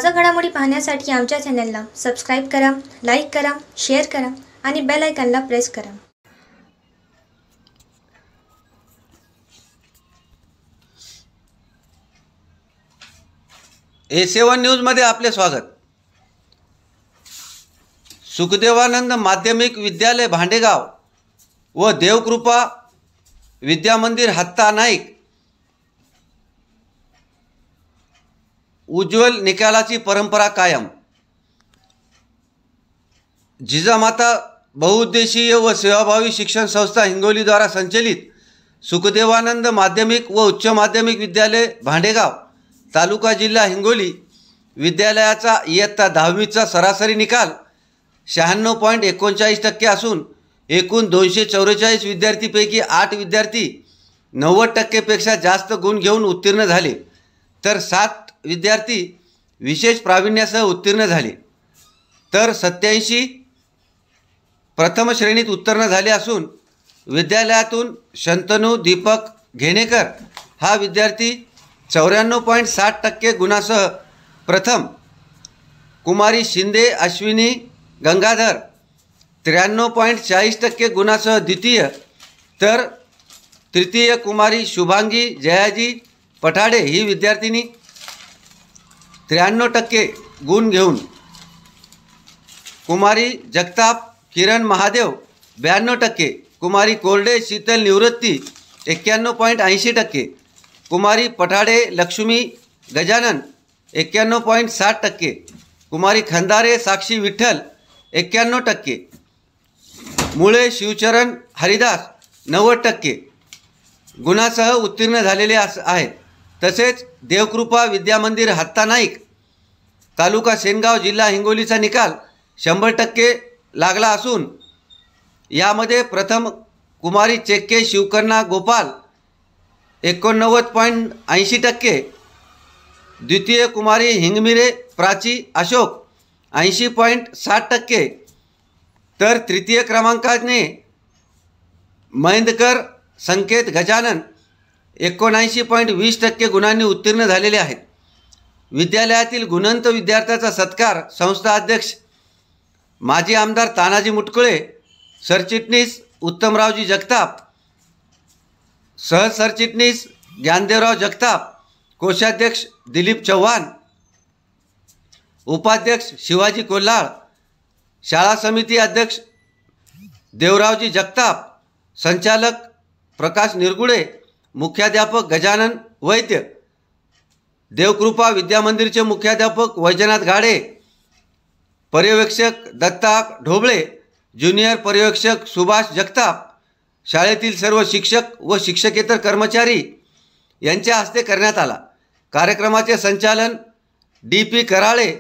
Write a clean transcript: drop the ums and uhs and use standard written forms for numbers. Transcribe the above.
ताज़ा घडामोडी पाहण्यासाठी आमच्या चॅनलला सबस्क्राईब करा, लाईक करा, शेअर करा आणि बेल आयकॉनला प्रेस करा। A7 न्यूजमध्ये आपले स्वागत। सुखदेवानंद माध्यमिक विद्यालय भांडेगाव व देवकृपा विद्यामंदिर हत्ता नाईक उज्ज्वल निकालाची परंपरा कायम। जिजामाता बहुउद्देशीय व सेवाभावी शिक्षण संस्था हिंगोली द्वारा संचलित सुखदेवानंद माध्यमिक व उच्च माध्यमिक विद्यालय भांडेगाव तालुका जिल्हा हिंगोली विद्यालयाचा इयत्ता 10वीचा सरासरी निकाल 96.39% असून एकूण 244 विद्यार्थीपैकी 8 विद्यार्थी 90% पेक्षा जास्त गुण घेऊन उत्तीर्ण झाले, तर 7 विद्यार्थी विशेष प्रावीण्यासह उत्तीर्ण झाले, तर 87 प्रथम श्रेणीत उत्तीर्ण झाले असून विद्यालयातून शंतनू दीपक घेणेकर हा विद्यार्थी 94.60% गुणासह प्रथम, कुमारी शिंदे अश्विनी गंगाधर 93.40% गुणासह द्वितीय, तर तृतीय कुमारी शुभांगी जयाजी पठाडे ही विद्यार्थिनी 93% गुण घेऊन, कुमारी जगताप किरण महादेव 92%, कुमारी कोरडे शीतल निवृत्ती 91.80%, कुमारी पठाडे लक्ष्मी गजानन 91.60%, कुमारी खंदारे साक्षी विठ्ठल 91%, मुळे शिवचरण हरिदास 90% गुणासह उत्तीर्ण झालेले आहेत। तसेच देवकृपा विद्यामंदिर हत्ता नाईक तालुका सेनगाव जिल्हा हिंगोलीचा निकाल 100% लागला असून यामध्ये प्रथम कुमारी चेक्के शिवकन्या गोपाल 89.80%, द्वितीय कुमारी हिंगमिरे प्राची अशोक 80.60%, तर तृतीय क्रमांकाने महेंदकर संकेत गजानन 79.20% गुणांनी उत्तीर्ण झालेले आहेत। विद्यालयातील गुणवंत विद्यार्थ्याचा सत्कार संस्था अध्यक्ष माजी आमदार तानाजी मुटकुळे, सरचिटणीस उत्तमरावजी जगताप, सहसरचिटणीस ज्ञानदेवराव जगताप, कोषाध्यक्ष दिलीप चव्हाण, उपाध्यक्ष शिवाजी कोल्हाळ, शाळा समिती अध्यक्ष देवरावजी जगताप, संचालक प्रकाश निरगुडे, मुख्याध्यापक गजानन वैद्य, देवकृपा विद्यामंदिरचे मुख्याध्यापक वैजनाथ गाडे, पर्यवेक्षक दत्ता ढोबळे, ज्युनियर पर्यवेक्षक सुभाष जगताप, शाळेतील सर्व शिक्षक व शिक्षकेतर कर्मचारी यांच्या हस्ते करण्यात आला। कार्यक्रमाचे संचालन DP कराळे